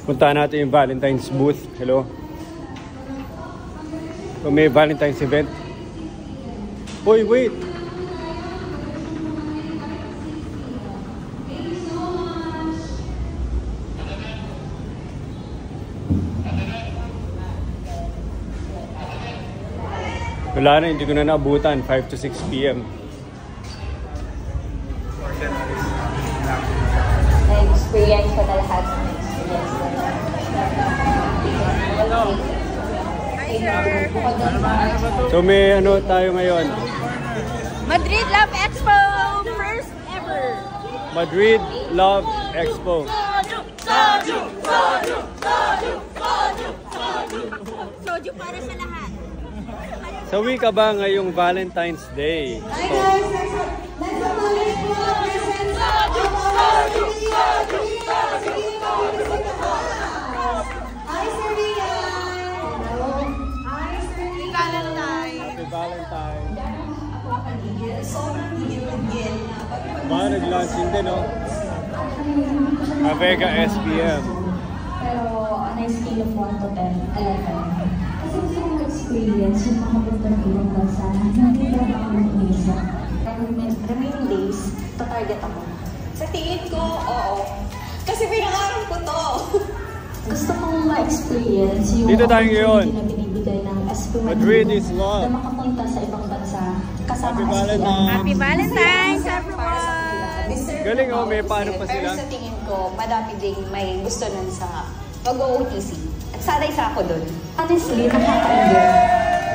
Puntahan natin yung Valentine's booth. Hello. So, may Valentine's event. Uy, wait! Wala na, hindi ko na naabutan. 5 to 6 p.m. Na-experience ko na lahat ng experience ko na. Hi, sir! So may ano tayo ngayon? Madrid Love Expo! First ever! Madrid Love Expo. Soju para sa lahat. Sawi ka ba ngayong Valentine's Day? Hi guys, let's acknowledge po ang presence of Hi Sir Rian! Hello! Hi Sir Rian! Happy Valentine! Sobrang higil-higil. Ba, nag-lunch din, no? Avega SPM. Pero on a scale of 1 to 10, 11. Kasi gusto kong experience yung makapunta ng ibang bansa na hindi ba makapunta. Remaining days, tatarget ako. Sa tingin ko, oo. Kasi pinangarap ko to. Gusto kong ma-experience yung dito tayo ngayon. na binibigay ng SPM Madrid is love. na makapunta sa ibang bansa kasama Happy Valentine's! Happy Valentine's, everyone! Galing, oh, may paano pa sila? Pero sa tingin ko, madami ding may gusto nun sa mag-OOTC. At sanay sa ako dun. Honestly, nakaka-enjoy.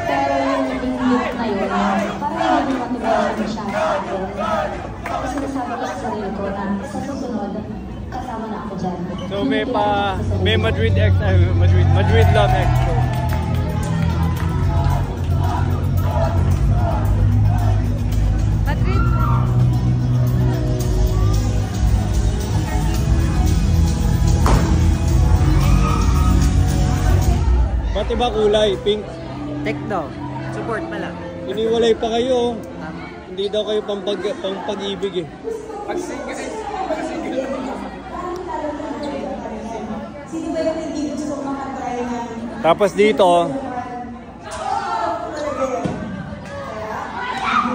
Pero yung youth na yun, parang hindi motivation siya sa akin. Tapos sinasabi ko sa sarili ko na sa susunod, kasama na ako dyan. So may Madrid Love Expo. Madrid. Ba't iba kulay? Pink? Techno. Support pala. Iniwalay pa kayo. Tama. Hindi daw kayo pang pag-ibig eh. Tapos dito,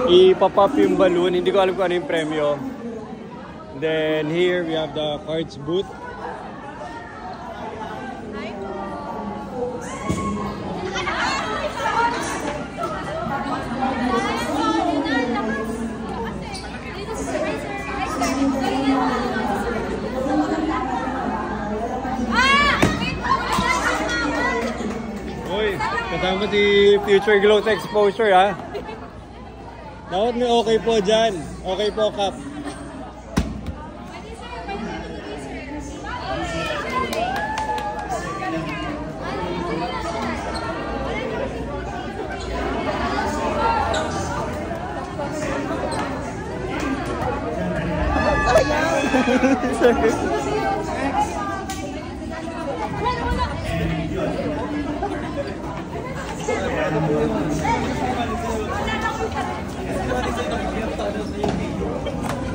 ipapop yung balloon. Hindi ko alam kung ano yung premyo. Then here we have the cards booth. Uy, kasama si Future Glows Exposure ha. Dapat may okay po dyan. Okay po, Kap.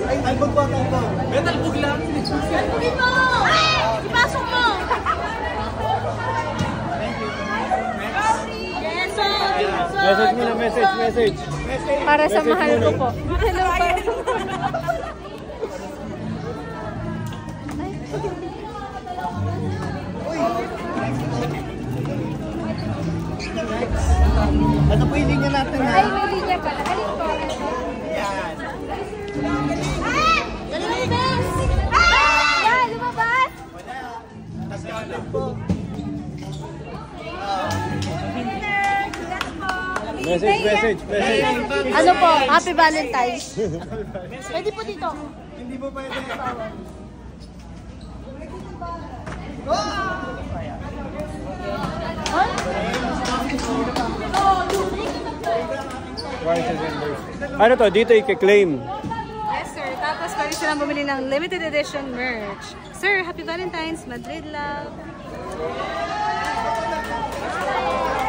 Ay, magbatang ko. Metal bug lang. Talbugin mo! Ipasok mo! Yes, Message muna, message. para sa Message mahal ko muna. po. Hello po. Ano po yung linya natin ha? Ay, may linya pala. Alin po? Yan. Lumabas! Ah! Lumabas! Tapos yan po. Message. Ano po? Happy Valentine's. Pwede po dito. Hindi po pwede asawa. Ano to? Dito i-claim. Yes, sir. Tapos pwede silang bumili ng limited edition merch. Sir, Happy Valentine's, Madrid Love.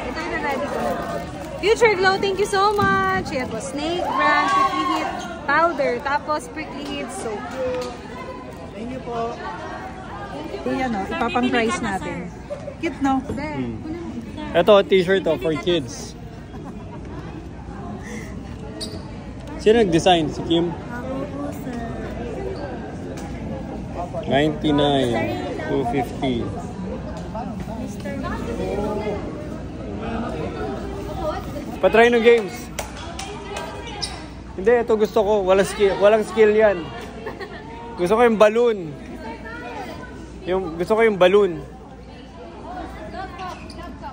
Ito yung ready ko. Future Glow, thank you so much. Yan po, Snake Brand, Prickly Heat Powder, tapos Prickly Heat Soap. Thank you po. Thank you Yan o, ipapang-price natin. Cute, no? Ito, t-shirt to for kids. Sino nag-design? Si Kim? 99, 250. Patry ng games. Hindi, ito gusto ko. Walang skill yan. Gusto ko yung balloon. Gusto ko yung balloon.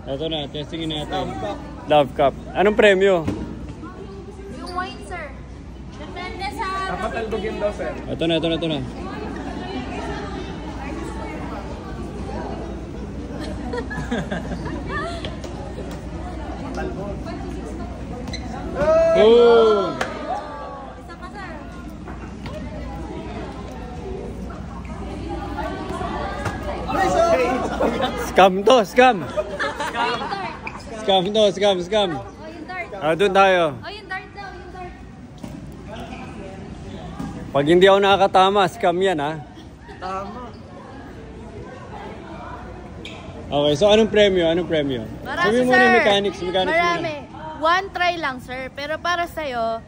Ito na, testingin natin. Love Cup. Anong premyo? Yung wine, sir. Depende sa... Dapat albugin daw, sir. Ito na. Oh! Isa pa, sir. Scam to, scam. Oh, yung dart. Scam. Oh, yung dart. Doon tayo. Oh, yung dart daw, yung dart. Pag hindi ako nakakatama, scam yan, ha? Tama. Okay, so anong premyo? Para Sabihin mo sir. na mechanics muna. Marami. One try lang, sir. Pero para sa'yo,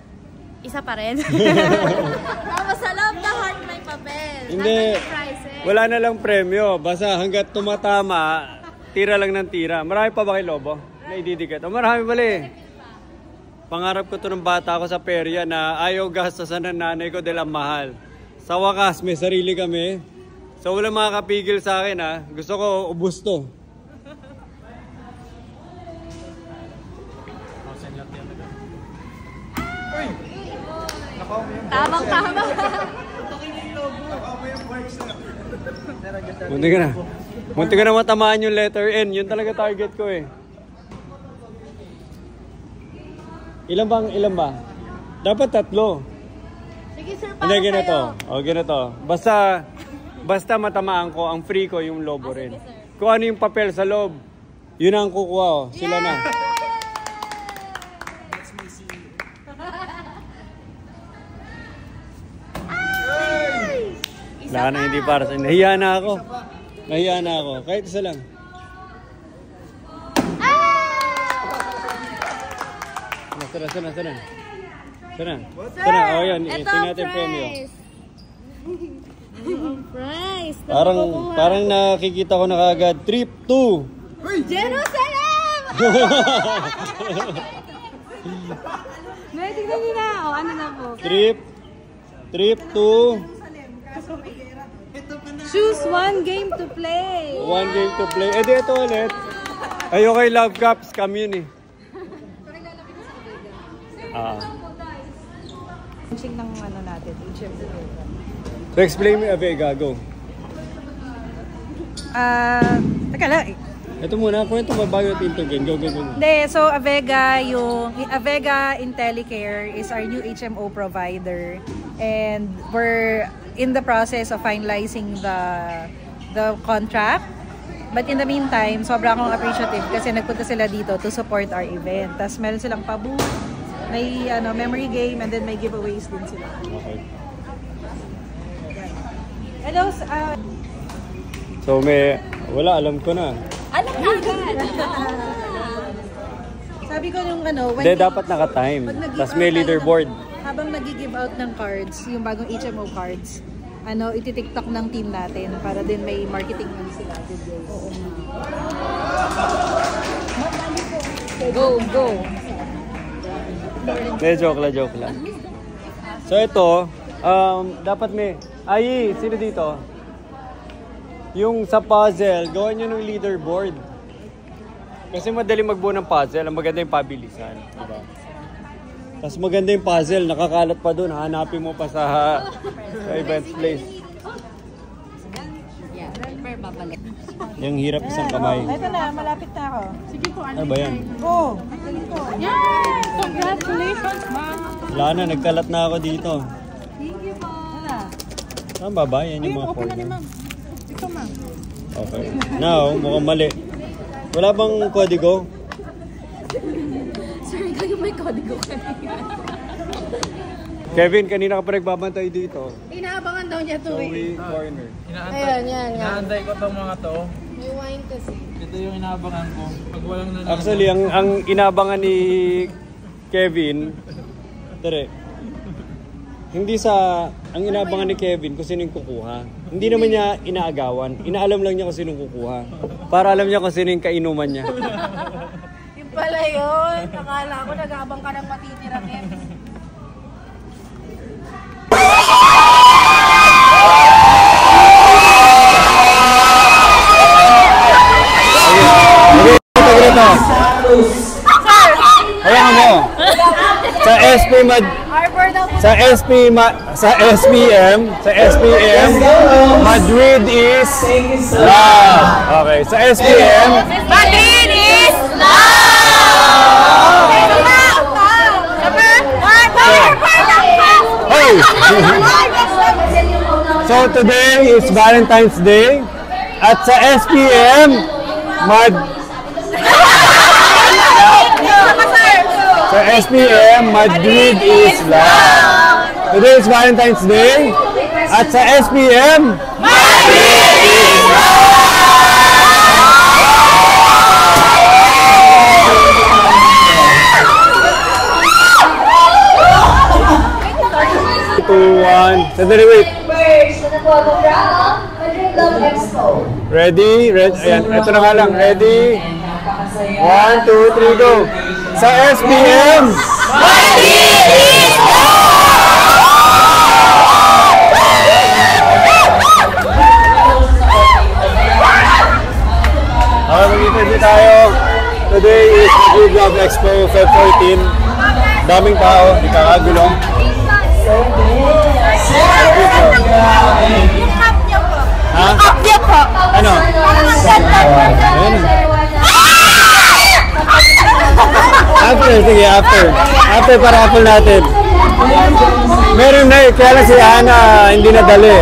isa pa rin. Tapos sa loob na heart may papel. Hindi. Nandun yung prizes. Wala na lang premyo. Basta hanggat tumatama, tira lang ng tira. Marami pa ba kay Lobo? Na ididikit? O marami pala eh. Pangarap ko to ng bata ko sa perya na ayaw gastasan ng nanay ko dahil ang mahal. Sa wakas, may sarili kami. So wala makakapigil sa akin ha. Gusto ko ubus to. Tamang-tama. Munti ka na matamaan yung letter N. Yun talaga target ko eh. Ilan ba? Dapat 3. Sige, sir, para Hindi, sa'yo. ganito. O, ganito. Basta matamaan ko, ang free ko yung lobo rin. sige, sir. Kung ano yung papel sa loob, yun ang kukuha ko. Sila na. Wala na hindi para sa Nahiya na ako. Kahit isa lang. Sana. O yan, Ito tingnan ang natin yung premyo. prize. Ang prize. Parang nakikita ko na kagad. Trip 2. Jerusalem! May, tignan nyo na. O, ano na po? Trip 2. Choose one game to play. 1 game to play. Eh, di ito ulit. Ayoko kay Love Cup. Scam yun eh. Launching ng ano natin, HM. So explain me Avega, go. Teka lang. Ito muna, kwento mo bago natin ito again. Go. Hindi, so Avega IntelliCare is our new HMO provider. And we're in the process of finalizing the contract. But in the meantime, sobrang akong appreciative kasi nagpunta sila dito to support our event. Tapos meron silang pa-booth, may memory game, and then may giveaways din sila. Okay. Hello, So alam ko na. Alam na agad. sabi ko yung when Hindi, dapat naka-time. pag nag-give Tapos out may tayo leaderboard. Habang nag-give out ng cards, yung bagong HMO cards, iti-tiktok ng team natin para din may marketing yung sila. Go. Joke lang. So ito, dapat may... sino dito? Yung sa puzzle, gawan nyo ng leaderboard. Kasi madali magbuo ng puzzle, ang maganda yung pabilisan. Diba? Tapos maganda yung puzzle, nakakalat pa dun, hanapin mo pa sa event place. Yung hirap isang kamay. Ito na, malapit na ako. Sige po, Ano ba yan? Go! Yay! Congratulations, ma'am. Wala na, nagkalat na ako dito. Thank you po. Saan ba ba? Yan yung mga Okay na ni corner. ma'am. Ito ma'am. Okay. Now, mukhang mali. Wala bang kodigo? Sir, ikaw yung may kodigo kanina. Kevin, kanina ka pa nagbabantay dito. Inaabangan daw niya to eh. Zoe Corner. Ayan, yan. Inaantay ko tong mga to. May wine kasi. Ito yung inaabangan ko. Pag walang nanalo. Actually, ang inabangan ni Kevin, ang inabangan ni Kevin kung sino yung kukuha. Hindi naman niya inaagawan. Inaalam lang niya kung sino yung kukuha. Para alam niya kung sino yung kainuman niya. Yung pala yun. Akala ko nag-abang ka ng matitira, Kev. Ayan mo. Sa SPM, Madrid is love. Okay, sa SPM, Madrid is love! hey! So today is Valentine's Day. At sa SPM, sa SPM, Madrid is love. Today is Valentine's Day. At sa SPM, Madrid is love. 2, 1. Sandali, wait. Ready? Ayan, ito na nga lang. Ready? 1, 2, 3, go. Sa SPM, Madrid is okay, mag-interview tayo. Today is Madrid Love Expo Feb 14. Daming tao, di kakagulo. Ha? Ano? Ayun. After, sige, after. After para-apple natin. Meron na eh, kaya lang si Ana hindi nadali.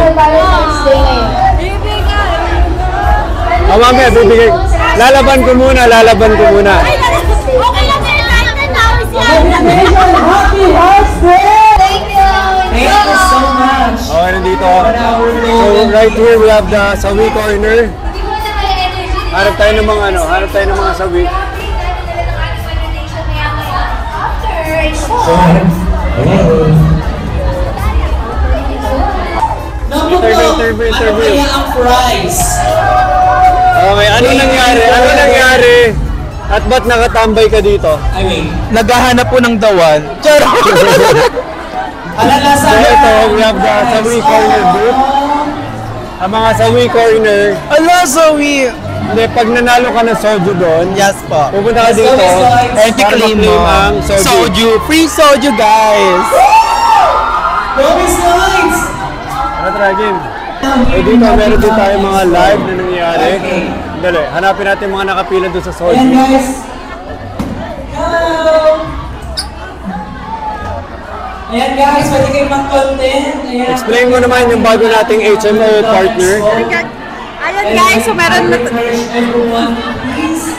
Mamaya, bibigay. Lalaban ko muna. Okay lang, Thank you so much. Okay, nandito. So, right here we have the sawi corner. Harap tayo ng mga sawi. Interview. Ang prize. Okay, ano nangyari? At ba't nakatambay ka dito? I mean, Naghahanap po ng dawan. Charot! alala sa So ito, we have the sawi corner booth. Ang mga sawi corner, Ala, Zoe! hindi, pag nanalo ka ng soju doon, Yes po. pupunta ka dito And to para claim ma-claim mo. ang soju. Soju. Free soju, guys! Promise Nights! Ano tragin? Eh dito, meron din tayo mga live na nangyayari. Dali, hanapin natin mga nakapila doon sa Ayan soju. guys. Hello! Ayan guys, pwede kayo mag-content. Ayan. Explain mo naman yung bago nating HMO partner. Ayan guys, so meron na Everyone, please.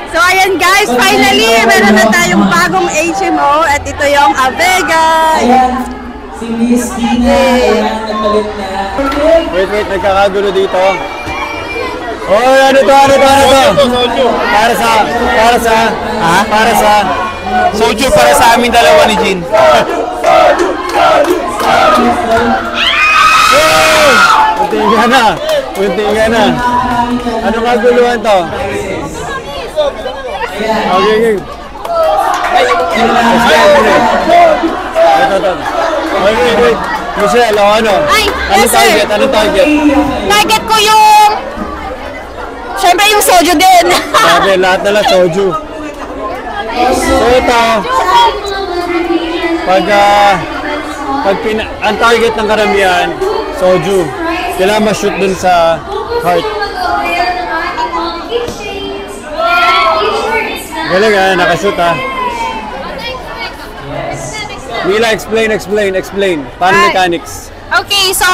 So ayan guys, finally meron na tayong bagong HMO at ito yung Avega. Ayan. Si Miss Tina. Ayan, nagpalit na. Wait, nagkakagulo dito. Oh, ano to? Para sa Soju para sa amin dalawa ni Jean. Punti ka na. Anong kaguluhan to? Okay. Ito. Wait. Michelle, ano? Ay, Anong yes, sir. Anong target? Target ko yung... Siyempre yung soju din. Sabi, lahat na lang soju. So ito, ang target ng karamihan, soju. Kailangan ma-shoot dun sa heart. Galing nakashoot Mila, explain. Paano mechanics? Okay, so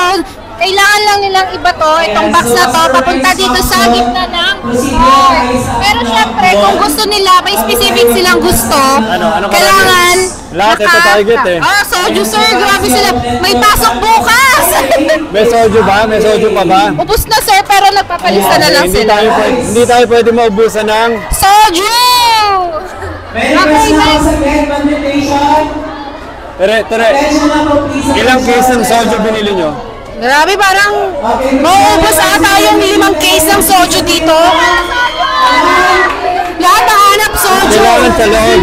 kailangan lang nilang ibato itong box na to papunta dito sa gitna ng pero syempre kung gusto nila, may specific silang gusto, Ano kailangan lahat ito target soju sir, grabe sila, may pasok bukas. May soju ba? May soju pa ba? Ubus na sir, pero nagpapalista na lang sila. Hindi tayo pwede maubusan ng Soju! Merry Christmas again, Bandit. Tere, ilang case ng soju binili nyo? Grabe, parang mauubos ata yung 5 case ng soju dito. Lahat nahanap soju. Kailangan sa loob.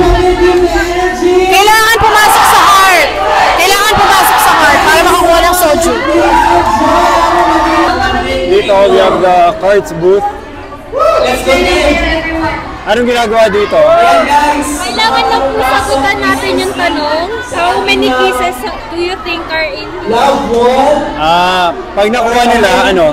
Kailangan pumasok sa heart. Kailangan pumasok sa heart para makakuha ng soju. Dito, we have the cards booth. Let's go, Anong ginagawa dito? Kailangan lang po sagutan natin yung tanong. How many cases do you think are in? Love one. Pag nakuha nila, ano?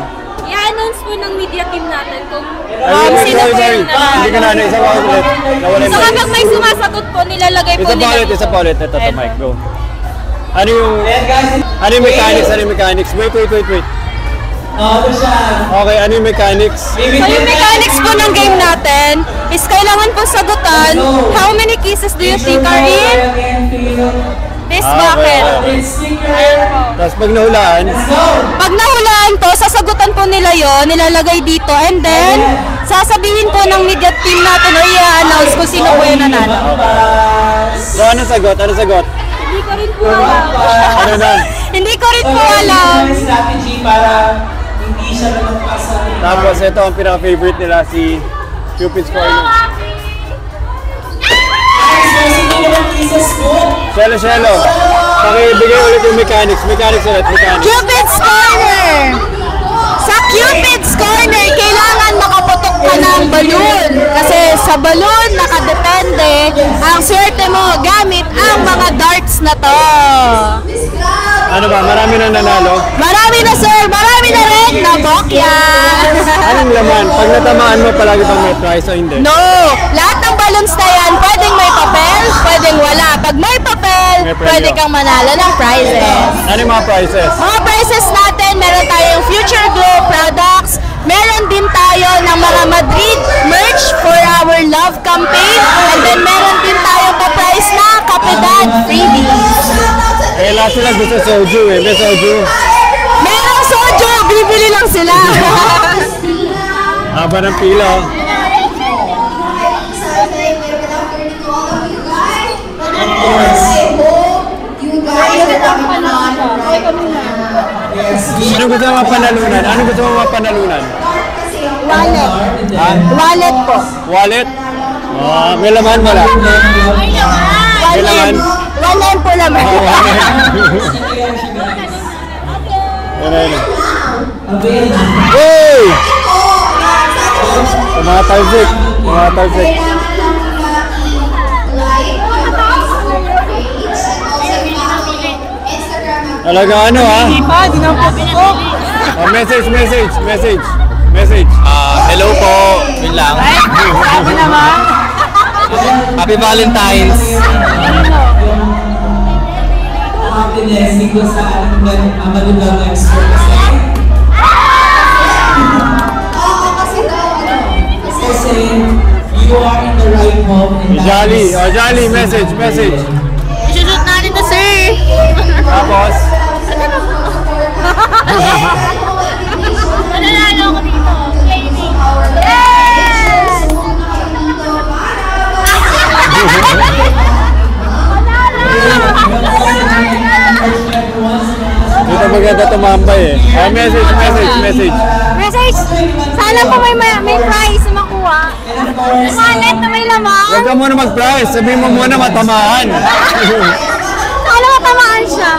I-announce po ng media team natin kung Sorry. Hindi ka na, isa pa ulit. Nawala yung so mic. kapag may sumasagot po, nilalagay po nila. Isa pa ulit. Ito, mic, go. Ano yung mechanics? Wait. Ano siya? Okay, ano yung mechanics? So yung mechanics po ng game natin is kailangan po sagutan how many cases do you think are in this bucket. Tapos pag nahulaan, Pag nahulaan po, sasagutan po nila yon, nilalagay dito, and then sasabihin po ng media team natin o i-announce kung sino po yung nanalo. so ano sagot? Hindi ko rin po alam. Ano na? Hindi ko rin po alam. Strategy para hindi siya nagpasa. Tapos ito ang pinaka-favorite nila, si Cupid's Corner. Shelo. Pakibigay ulit yung mechanics. Mechanics. Cupid's Corner! Sa Cupid's Corner, kailangan makaputok ka ng balloon. Kasi sa balloon, nakadepende ang swerte mo gamit ang mga darts na to. Ano ba? Marami na nanalo? Marami na sir, marami na rin na bokya. Anong laman? Pag natamaan mo, palagi bang may prize o hindi? No! Lahat ng balloons na yan, pwedeng may papel, pwedeng wala. Pag may papel, May premyo. pwede kang manalo ng prizes. Ano yung mga prizes? Mga prizes natin, meron tayong Future Glow products, meron din tayo ng mga Madrid merch for our love campaign, and then meron din tayong pa-prize na Kapedad freebies. Eh, lahat sila gusto soju eh. May soju. Merong soju, bibili lang sila. Haba ng pila oh. Ano gusto mo mapanalunan? Wallet. Ha? Wallet po. Wallet? May laman wala? May laman? Wallet po naman. Yan. Hey! Mga talsik. Talaga ano ha? Message. Hello po. Yun lang. Happy Valentine's. Happiness dito sa Amadulong Expert kasi you are in the right home and Jolly, message. Isushoot natin to sir. Tapos, Mananalo ko dito. Yes! dito maganda tumambay eh. Message. Message! Sana po may prize na makuha. Wallet na may laman. Huwag ka muna mag-prize. Sabihin mo muna matamaan. Sana matamaan siya.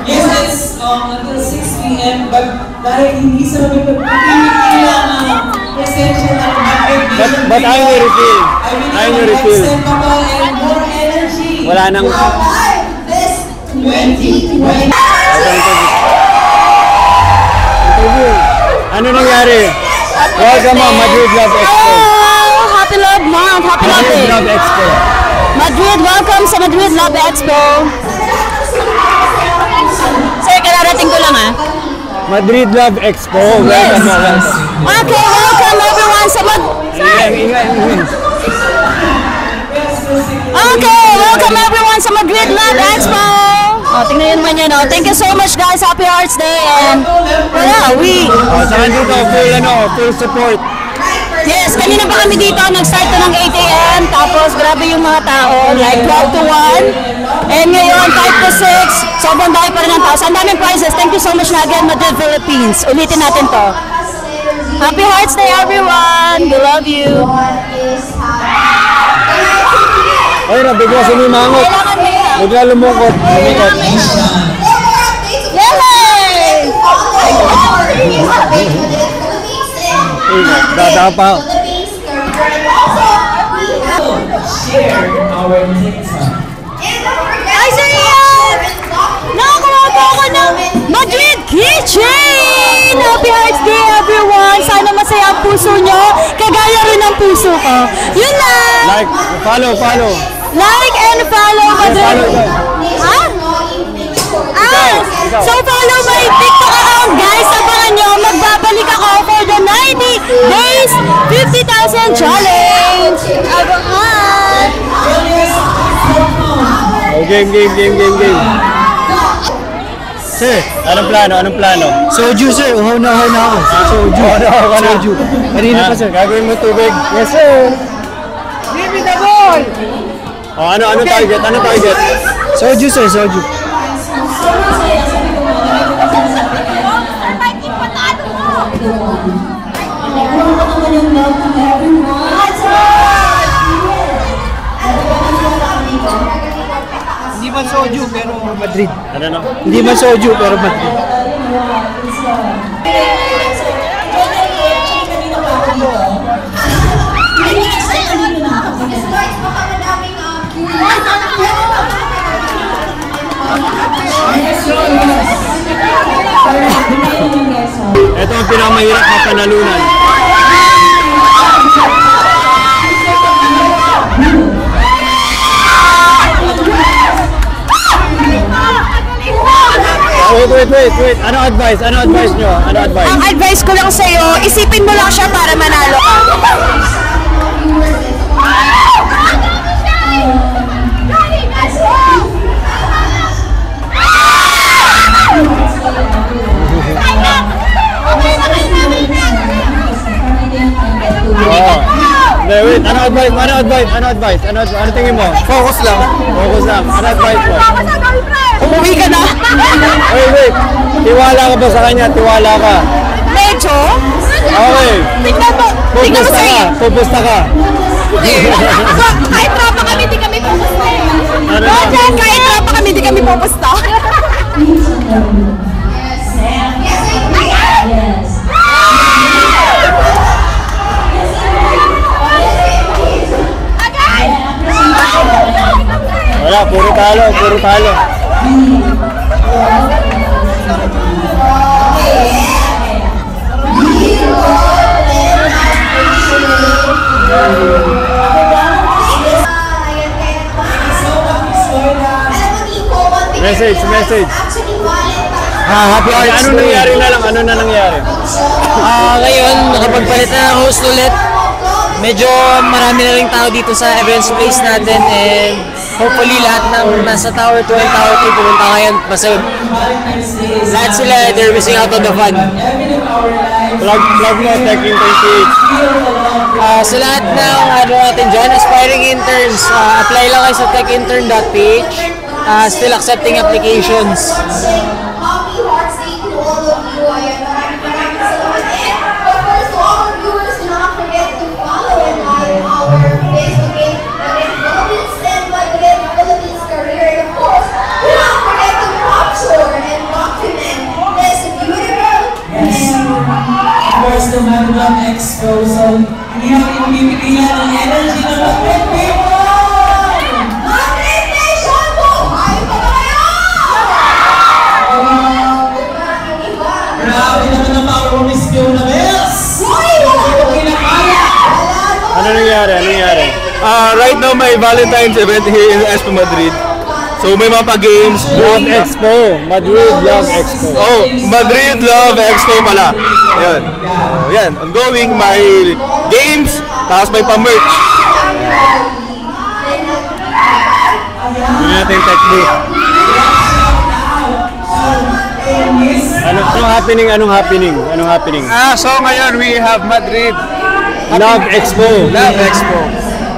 yes, it's until 6 p.m. but dahil hindi sa mga pagpipili lang presensya ng But I will refill. and more energy. Wala nang... Interview. Ano nangyari? Welcome on Madrid Love Expo. Oh, happy love month. Happy Madrid love Love Expo. Madrid, welcome sa Madrid Love Expo. Sir, kararating ko lang ah. Madrid Love Expo. Welcome. Okay, welcome everyone sa Okay, welcome everyone sa Madrid Love Expo. Oh, tingnan nyo naman yan. Oh. Thank you so much guys. Happy Hearts Day. And wala, Saan dito, full support. Yes, kanina pa kami dito. Nag-start to ng 8 a.m. Tapos grabe yung mga tao. Like 12 to 1. And ngayon, 5 to 6. Sobrang dami pa rin ng tao. Ang daming prizes. Thank you so much na again, Madrid Philippines. Ulitin natin to. Happy Hearts Day, everyone! We love you! Ay na, bigla sumimangot. Bigla lumukot. Lumikot. Yay! Dada pa. Ay, sir yan! Nakakuha po ako ng Madrid Kitchen! Happy Hearts Day, everyone! Sana masaya ang puso nyo. Kagaya rin ang puso ko. Yun lang! Like, follow. Like and follow Madrid. Ha? So follow my TikTok account, guys. Abangan nyo. Magbabalik ako for the 90 days 50,000 challenge. Abangan! Oh, game. Sir, anong plano? Soju, sir. Uhaw na ako. Soju. Kanina pa, sir. Gagawin mo tubig. Yes, sir. Give me the ball! Oh, ano target? Soju, sir. Soju. Hindi man soju, pero Madrid. Ano? Hindi man soju, pero Madrid. Ito ang pinakamahirap na panalunan. Wait. Ano advice nyo? Ang advice ko lang sa'yo, isipin mo lang siya para manalo ka. Wait, ano advice? Ano tingin mo? Focus lang. Ano advice mo? Umuwi ka na. Wait. Tiwala ka ba sa kanya? Tiwala ka. Medyo? Okay. Tingnan mo sa'yo. Pupusta ka. Kahit tropa kami, di kami pupusta. Ano? Kahit tropa kami, di kami pupusta. Wala, puro talo. Message. Happy Hearts Ano Day. nangyari? Ngayon, nakapagpalit na ng host ulit. Medyo marami na rin tao dito sa events place natin and hopefully lahat ng nasa Tower 2 and Tower 3 pumunta ngayon. Basta lahat sila, they're missing out on the fun. Plug mo, Tech Intern PH. Sa lahat ng natin dyan, aspiring interns, apply lang kayo sa techintern.ph. Still accepting applications. Happy Hearts Day to all of you. Ayan, maraming salamat. But first, to all viewers, do not forget to follow and like our Facebook page, Madrid Philippines and Madrid Philippines Career. And of course, do not forget to capture and document this beautiful Of course, the Madrid Expo. So, hindi natin mapipigilan ang energy ng Madrid people! Madrid Nation po! Ayaw pa ba kayo? Grabe naman ang power of Miss Fiona Bells! Uy, wala! Kinakaya! Ano nangyari? Right now, may Valentine's event here in Expo Madrid. So may mga pa-games. Madrid Love Expo. Oh, Madrid Love Expo pala. Ayan. Yan, ongoing, may games, tapos may pa-merch. Yun natin tech booth. Anong happening? So ngayon we have Madrid Love Expo.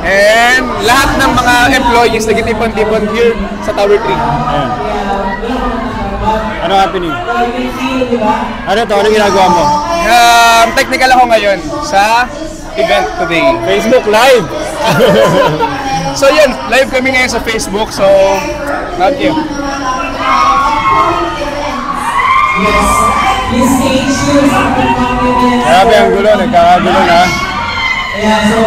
And lahat ng mga employees nagtipon-tipon here sa Tower 3. Ayan. Ano happening? Ano to? Anong ginagawa mo? Technical ako ngayon sa event today. Facebook Live! So yun, live kami ngayon sa Facebook. So, thank you. Grabe ang gulo, nagkakagulo na. Ayan, so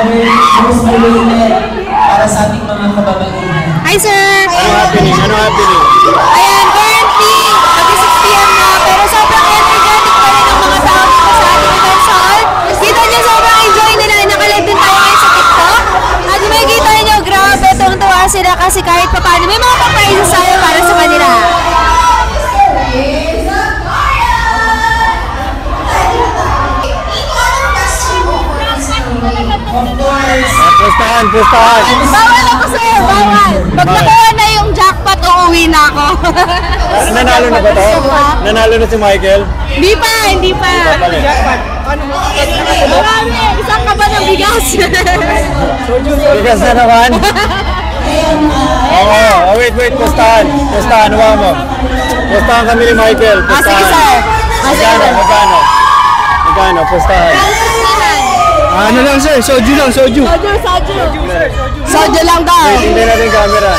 most related para sa ating mga kababaihan. Hi, sir! Ano happening? Ayan, currently, mag-6 p.m. na, pero sobrang energetic pa rin ang mga tao dito sa ating events hall. Kita niyo, sobrang enjoy nila. Nakalive din tayo ngayon sa TikTok. At makikita niyo, grabe, tuwang-tuwa sila kasi kahit pa paano, may mga pa-prizes tayo para sa kanila. Pustahan. Bawal ako, sir! Bawal! Pag nakuha na yung jackpot, uuwi na ako. Nanalo na ba to? Nanalo na si Michael? Hindi pa. Marami! Isang kaba ng bigas. Bigas na naman? Oo, wait, pustahan, hawa mo. Pustahan kami ni Michael, Sige, sir. Magkano, pustahan. Ano lang sir, soju. Soju lang daw. Wait, hindi natin camera.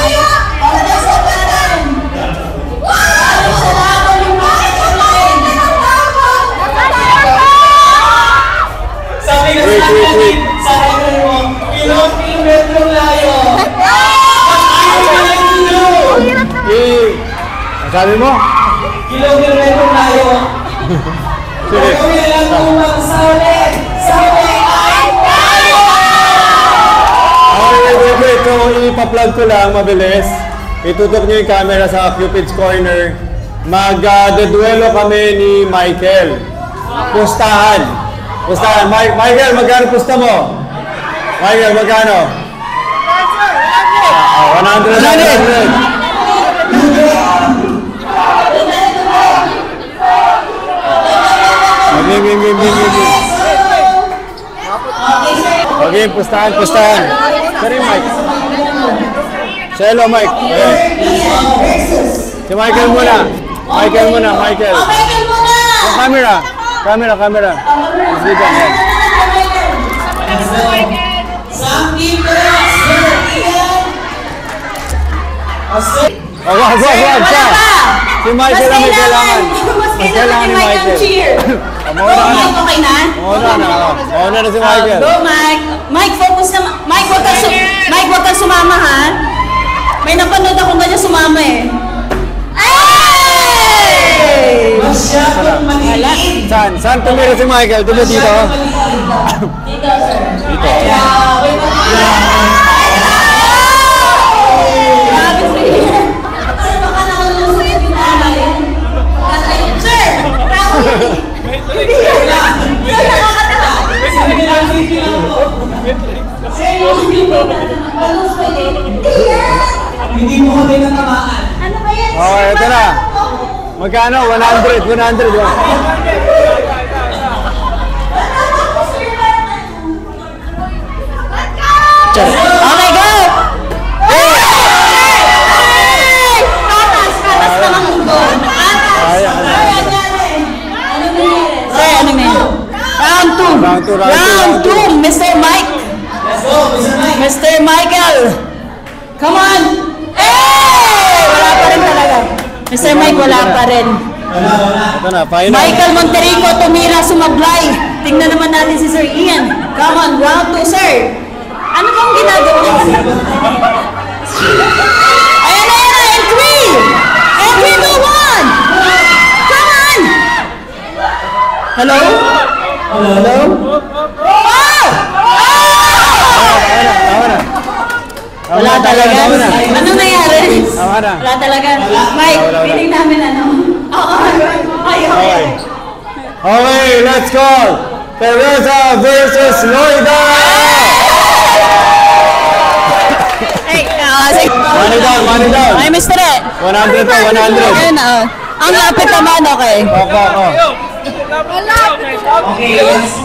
Wait. Ang sabi mo? Kilometro layo. Wait. So, ipa-plug ko lang, mabilis. Itutok nyo yung camera sa Cupid's Corner. Mag-deduelo kami ni Michael. Pustahan. Michael, magkano pusta mo? Michael, magkano? 100. Okay, pustahan. Sorry, Mike. Hello, Mike. Ayan. Si Michael muna. Yung camera. Sige, ayan. Wag siya. Si Michael ang may kailangan. Mas kailangan ni Michael. Mauna na si Michael. Go, Mike. Mike, focus na. Mike, wag kang sumama, ha? May napanood ako ganyan sumama eh. Ay! Masyadong maliit. Saan tumira si Michael? Dito. Dito, sir. Dito. Hindi mo kami natamaan. Okay, ito na. Magkano? 100. Okay, go! Katas naman mundo. Round 2, Mr. Mike. Let's go, Mr. Mike. Mr. Michael. Come on. Wala pa rin talaga. Mr. Mike, wala pa rin. Ito na, final. Michael Monterico tumira sumablay. Tingnan naman natin si Sir Ian. Come on, round 2, sir. Ano bang ginagawa niya? Ayan na, and 3, 2, 1. Come on. Hello? Wala talaga. Ano nangyari? Wala talaga. Mike, piling namin ano. Okay, let's go! Teresa versus Loida! Hey, sige. Money down. Ay, Mr. 100 pa, 100. Ayun, ang lapit naman, okay. Ako. Okay, yes.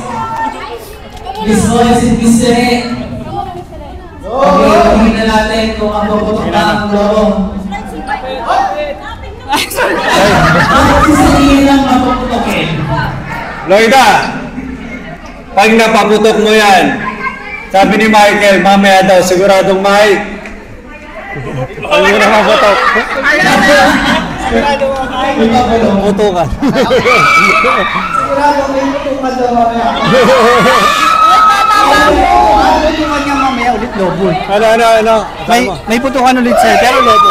Miss Lois and Miss Tere. Okay, tingin na natin kung ang puputok na ang loro. Bakit sisilihin lang mapuputokin? Loida, pag napaputok mo yan, sabi ni Michael, mamaya daw, siguradong Mike. Ano mo na maputok? Putukan. Sigurado may putukan daw mamaya. Putukan niya mamaya ulit lobo. Ano? May putukan ulit sir, pero lobo.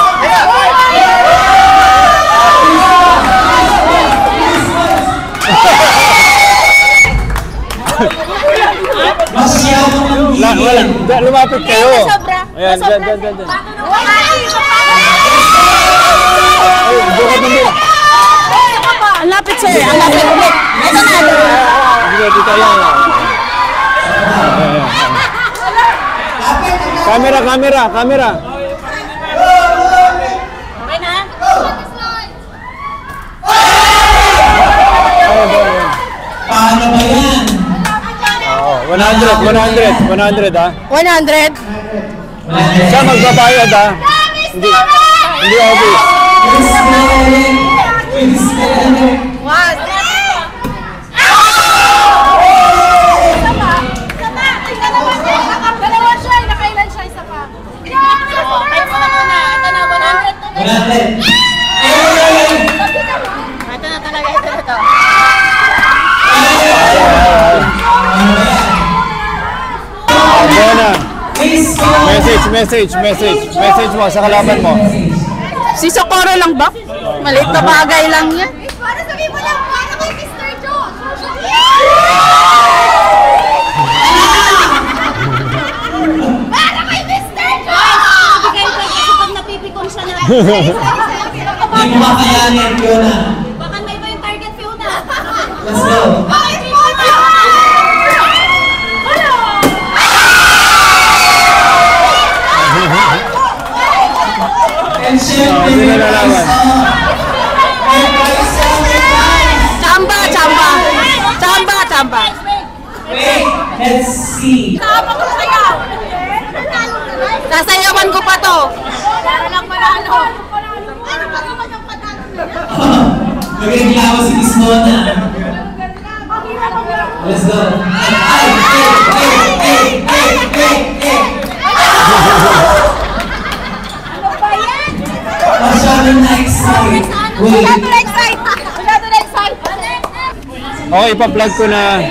Wala. Lumapit kayo. Ayan, dyan. Ay, bukat ng buka. Ang lapit, sir. Ang lapit. Ito na. Dito yan. Camera. Okay na? Paano ba yan? 100 ha? 100. Siya magbabayad ha? Hindi obvious. Message mo sa kalaban mo. Si Socorro lang ba? Maliit na bagay lang yan. Para sabihin mo lang, para kay Mr. Joe. Para kay Mr. Joe! Bigay ko kasi pag napipikon siya na. Hindi mo makayanin, Fiona. Baka may iba yung target, Fiona. Let's go. Bakit mo na? And syempre, Chamba. wait, let's see. Sasayawan ko pa to. Para lang manalo. Ano ba naman ang patalo na yan? Nagreklamo si Miss Mona. Let's go. Ano ba yan? Masyadong na-excite. Wait. Masyado na excite. Okay, ipa-plug ko na.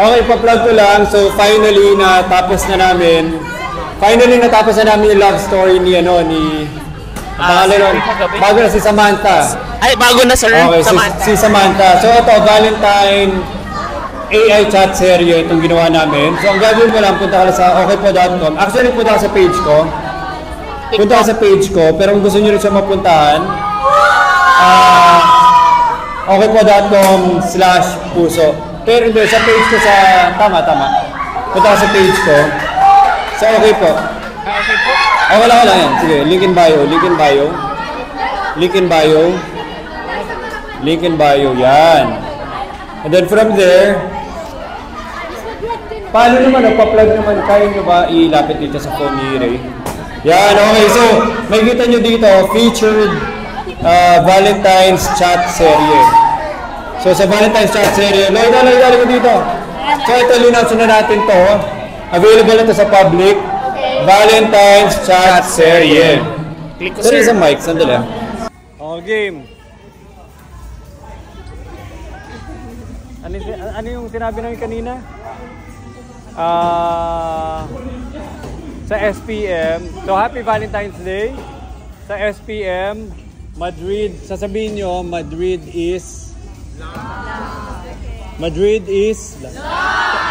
Ipa-plug ko lang. So, finally, natapos na namin yung love story ni bago na si Samantha. Ay, bago na sir, Okay, Samantha. si Samantha. So, ito, Valentine AI chat serye itong ginawa namin. So, ang gagawin mo lang, punta ka sa okaypo.com. Actually, punta ka sa page ko. Pero kung gusto nyo rin siya mapuntahan, okaypo.com/puso. Pero hindi, sa page ko sa, tama. Punta ka sa page ko. Sa okay po. Wala yan. Sige, link in bio, yan. And then from there, paano naman, pa-plug naman, kaya nyo ba ilapit dito sa phone ni Ray? Yan, okay. So, makikita nyo dito, featured Valentine's chat serye. So, sa Valentine's chat serye, Loida ko dito. So, ito, linawsin na natin to. Available na to sa public. Valentine's chat serye. Click ko Sir, sir. isang mic, sandali. Game. Ano yung sinabi namin kanina? Sa SPM. So, Happy Valentine's Day. Sa SPM, Madrid. Sasabihin nyo, Madrid is love.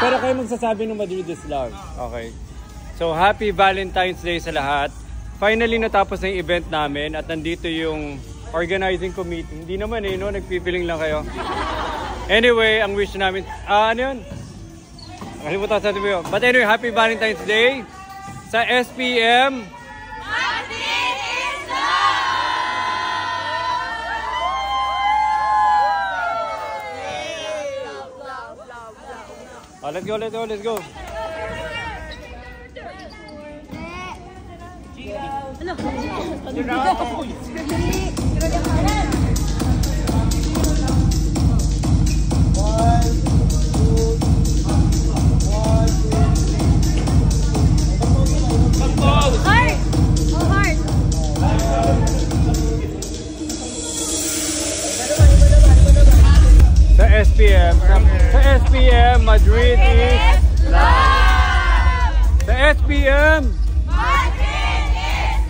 Pero kayo magsasabi ng Madrid is love. Okay. So, Happy Valentine's Day sa lahat. Finally, natapos na yung event namin at nandito yung organizing committee. Hindi naman nagpipiling lang kayo. Anyway, ang wish namin, ano yun? Nakalimutan sa sabi ko. But anyway, Happy Valentine's Day. sa SPM. Oh, let's go, let's go, let's go. Sa SPM, Madrid is love! Sa SPM, Madrid is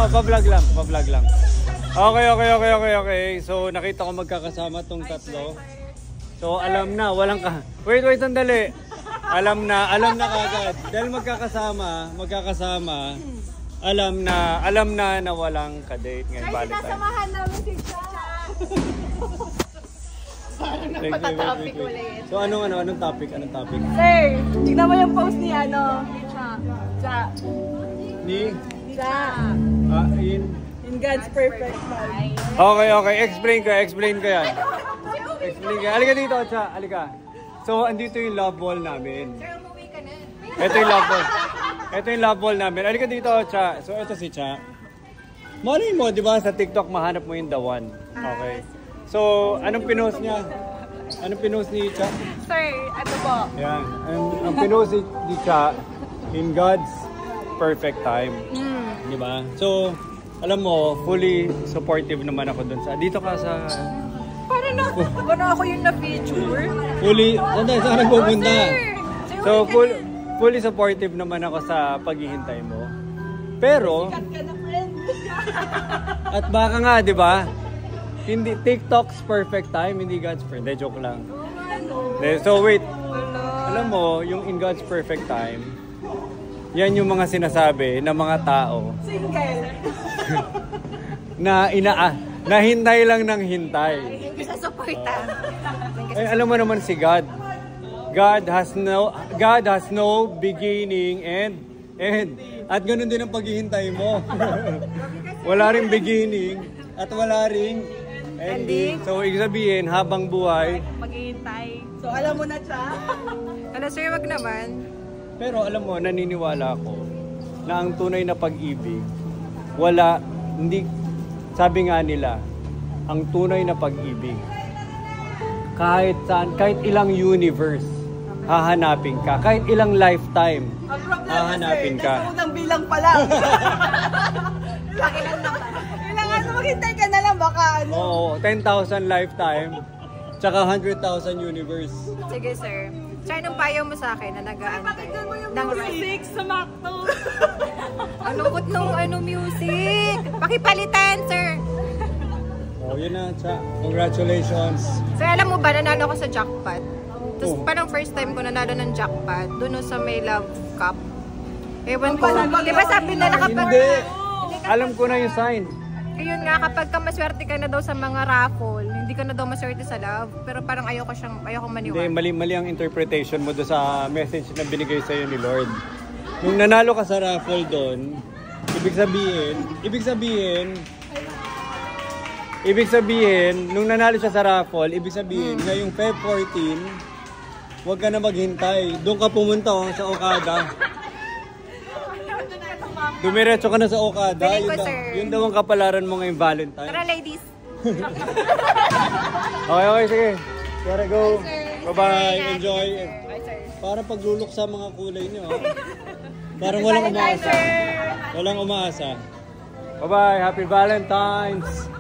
pa-vlog lang. Okay. So, nakita ko magkakasama tong tatlo. So, alam na, walang ka... Wait, sandali. Alam na kagad. Dahil magkakasama, alam na walang ka-date ngayong Valentine. Sasamahan namin si Cha. Parang napata-topic ulit. So, anong topic? Sir, tignan mo yung post ni Cha. Ni? Cha. In God's perfect time. Okay. Explain ko yan. Halika dito, Cha. Halika. So, andito yung love ball namin. Sir, umuwi ka na. Ito yung love ball namin. Halika dito, Cha. So, ito si Cha. Malay mo, di ba, sa TikTok, mahanap mo yung the one. Okay. So, anong pinost niya? Anong pinost ni Cha? Sir, ano po? Yan. Ang pinost ni Cha, in God's perfect time. Di ba? So, alam mo, fully supportive naman ako dun sa... Dito ka sa... Paano ako yung na-feature? Fully... Saan nagpupunta? So, fully supportive naman ako sa paghihintay mo. Pero... At baka nga, di ba? Hindi, TikTok's perfect time, hindi God's perfect. Hindi, joke lang. So, wait. Alam mo, yung in God's perfect time, yan yung mga sinasabi ng mga tao. Single. na hintay lang ng hintay. Hindi sa supportan. Alam mo naman si God. God has no beginning and at ganun din ang paghihintay mo. Wala ring beginning at wala ring ending. So, ibig sabihin, habang buhay, maghihintay. So, alam mo na siya? Sir, wag naman. Pero alam mo, naniniwala ako na ang tunay na pag-ibig, sabi nga nila, ang tunay na pag-ibig, kahit ilang universe, hahanapin ka. Kahit ilang lifetime, hahanapin ka. Ang unang bilang pa lang. Kailangan maghintay ka na lang, baka ano. Oo, 10,000 lifetime, tsaka 100,000 universe. Sige, sir. Tsaka nung payo mo sa akin na nag-aantay. Ng music sa Macdo. Ang lungkot nung music. Pakipalitan, sir. Oh, yun na, Cha. Congratulations. Sir, alam mo ba, nanalo ko sa jackpot. Tapos parang first time ko nanalo ng jackpot. Doon sa may Love Cup. Ewan ko. Di ba sabi nila kapag... Hindi. Alam ko na yung sign. Ayun nga, kapag ka maswerte ka na daw sa mga raffle, hindi ka na daw maswerte sa love. Pero parang ayoko maniwala. Hindi, mali ang interpretation mo doon sa message na binigay sa'yo ni Lord. Nung nanalo ka sa raffle doon, ibig sabihin, nung nanalo siya sa raffle, ibig sabihin, ngayong Feb 14, huwag ka na maghintay. Doon ka pumunta sa Okada. Dumiretso ka na sa Okada. Yun daw ang kapalaran mo ngayong Valentine. Tara, ladies! Okay, sige. Gotta go. Bye-bye. Enjoy. Parang paglulok sa mga kulay niyo. Parang walang umaasa. Bye-bye. Happy Valentine's!